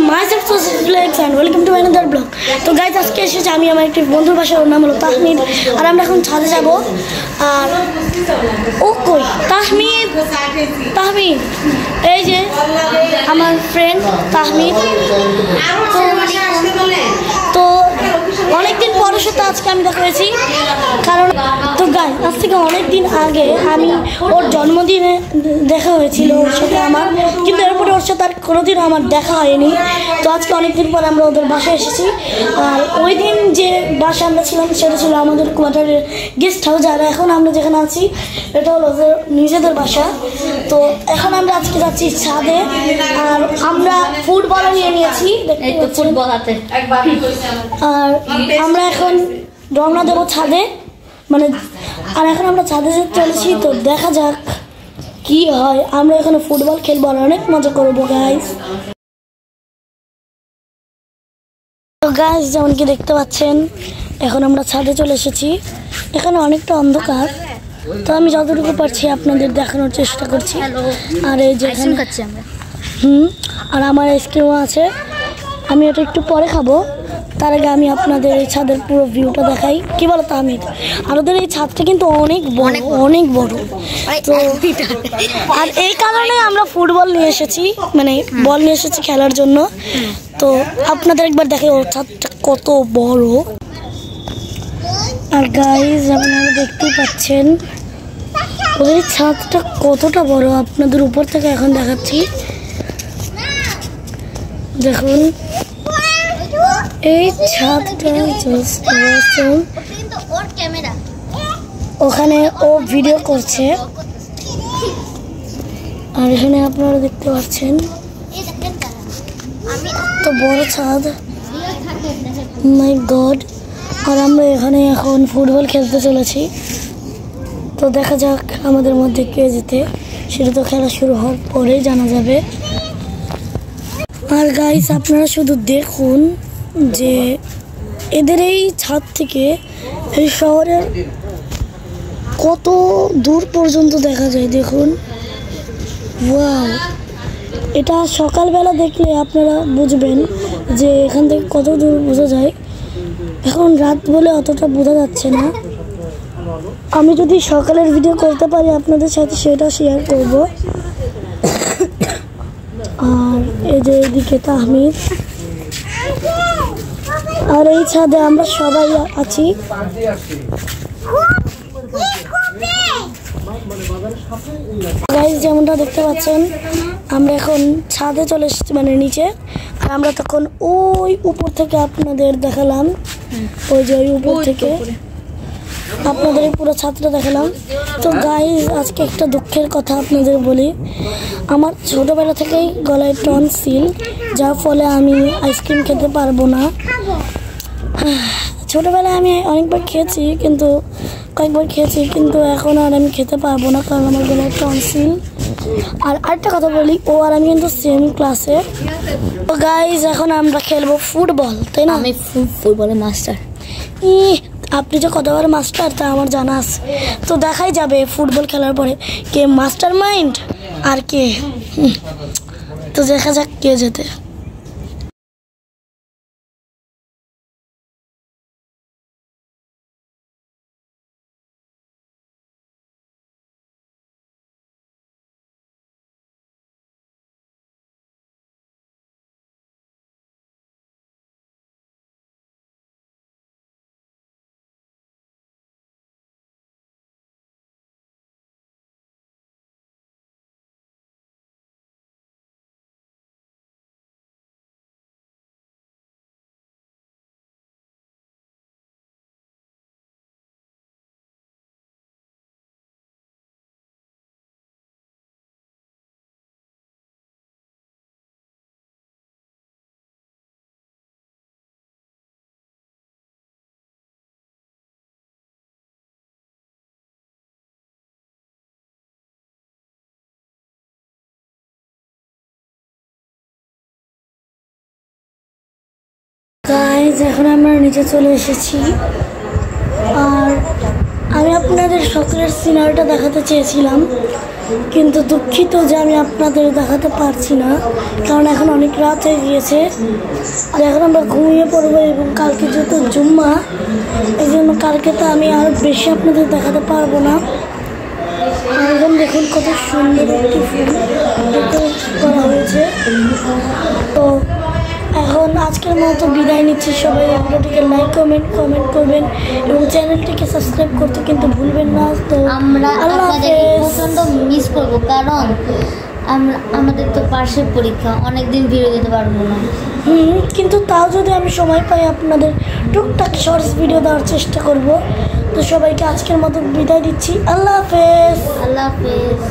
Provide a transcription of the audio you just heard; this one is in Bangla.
myself Flex and welcome to another vlog. তো গাইস আজকে এসেছি আমি আমার একটি বন্ধুর বাসায়, ওর নাম হলো তাহমিদ। আর আমরা এখন ছাদে যাব। আর ও কই তাহমিদ, তাহমিদ এই যে আমার ফ্রেন্ড তাহমিদ। তো অনেকদিন পরের সাথে আজকে আমি দেখা হয়েছি, কারণ তো গাইস আজ থেকে অনেকদিন আগে আমি ওর জন্মদিনে দেখা হয়েছিল ওর সাথে আমার, কিন্তু এরপরে ওর সাথে আর কোনোদিনও আমার দেখা হয়নি। তো আজকে অনেকদিন পরে আমরা ওদের বাসায় এসেছি। আর ওই দিন যে বাসা আমরা ছিলাম সেটা ছিল আমাদের কোয়ার্টারের গেস্ট হাউস, আর এখন আমরা যেখানে আছি এটা হলো ওদের নিজেদের বাসা। তো এখন আমরা আজকে যাচ্ছি ছাদে, আর আমরা ফুটবলও নিয়ে নিয়েছি, ফুটবল হাতে। আর আমরা এখন রওনা দেবো ছাদে, মানে আর এখন আমরা ছাদে চলেছি। তো দেখা যাক কি হয়। আমরা এখানে ফুটবল খেলবো আর অনেক মজা করবো গাইস। তো গাইস যেমন কি দেখতে পাচ্ছেন এখন আমরা ছাদে চলে এসেছি। এখানে অনেকটা অন্ধকার, তো আমি যতটুকু পারছি আপনাদের দেখানোর চেষ্টা করছি। আর এই যে আর আমার আইসক্রিমও আছে, আমি এটা একটু পরে খাবো। তার আগে আমি আপনাদের এই ছাদের পুরো ভিউটা দেখাই, কি বলো তাহমিদ? আর ওদের এই ছাদটা কিন্তু অনেক বড়, অনেক বড়। তো আর এই কারণে আমরা ফুটবল নিয়ে এসেছি, মানে বল নিয়ে এসেছি খেলার জন্য। তো আপনাদের একবার দেখে ওর ছাদটা কত বড়। আর গাইজ আপনারা দেখতেই পাচ্ছেন ওদের ছাদটা কতটা বড়, আপনাদের উপর থেকে এখন দেখাচ্ছি। দেখুন এই ছাদটা, ওখানে ও ভিডিও করছে। আর এখানে আপনারা দেখতে পাচ্ছেন তো বড় ছাদ, মাই গড। আর আমরা এখানে এখন ফুটবল খেলতে চলেছি। তো দেখা যাক আমাদের মধ্যে কে জিতে, সেটা তো খেলা শুরু হওয়ার পরেই জানা যাবে। আর গাইস আপনারা শুধু দেখুন যে এদের এই ছাদ থেকে এই শহরের কত দূর পর্যন্ত দেখা যায়। দেখুন ওয়াও, এটা সকালবেলা দেখলে আপনারা বুঝবেন যে এখান থেকে কত দূর বোঝা যায়। এখন রাত বলে অতটা বোঝা যাচ্ছে না। আমি যদি সকালের ভিডিও করতে পারি আপনাদের সাথে সেটা শেয়ার করব। আর এই যে এদিকে তাহমিদ, আর এই ছাদে আমরা সবাই আছি। গাইস যেমনটা দেখতে পাচ্ছেন আমরা এখন ছাদে চলে এসেছি, মানে নিচে। আর আমরা তখন ওই উপর থেকে আপনাদের দেখালাম, ওই যে ওই উপর থেকে আপনাদের পুরো ছাদটা দেখালাম। তো গাইস আজকে একটা দুঃখের কথা আপনাদের বলি, আমার ছোটোবেলা থেকেই গলায় টনসিল, যার ফলে আমি আইসক্রিম খেতে পারবো না। ছোটোবেলায় আমি অনেকবার খেয়েছি, কিন্তু কয়েকবার খেয়েছি, কিন্তু এখন আর আমি খেতে পারবো না, কারণ আমার গলায় টনসিল। আর আরেকটা কথা বলি, ও আর আমি কিন্তু সেম ক্লাসে। তো গাইস এখন আমরা খেলবো ফুটবল, তাই না? আমি ফুটবলের মাস্টার। আপনি যে কতবার মাস্টার তা আমার জানা আছে। তো দেখাই যাবে ফুটবল খেলার পরে কে মাস্টার মাইন্ড আর কে। তো দেখা যাক কে যেতে। গাইস এখন আমরা নিচে চলে এসেছি। আর আমি আপনাদের সকালের সিনারিটা দেখাতে চেয়েছিলাম, কিন্তু দুঃখিত যে আমি আপনাদের দেখাতে পারছি না, কারণ এখন অনেক রাত হয়ে গিয়েছে আর এখন আমরা ঘুমিয়ে পড়বো এবং কালকে যেহেতু জুম্মা, এই জন্য কালকে তো আমি আর বেশি আপনাদের দেখাতে পারবো না। এখন দেখুন কত সুন্দর একটি ফুল করা হয়েছে। তো এখন আজকের মতো বিদায় নিচ্ছি। সবাই ভিডিওটিকে লাইক কমেন্ট করবেন এবং চ্যানেলটিকে সাবস্ক্রাইব করতে কিন্তু ভুলবেন না। তো আমরা আপনাদের প্রচণ্ড মিস করবো, কারণ আমাদের তো পাশের পরীক্ষা, অনেক দিন ভিডিও দিতে পারবো না। কিন্তু তাও যদি আমি সময় পাই আপনাদের টুকটাক শর্টস ভিডিও দেওয়ার চেষ্টা করব। তো সবাইকে আজকের মতো বিদায় দিচ্ছি। আল্লাহ হাফেজ। আল্লাহ হাফেজ।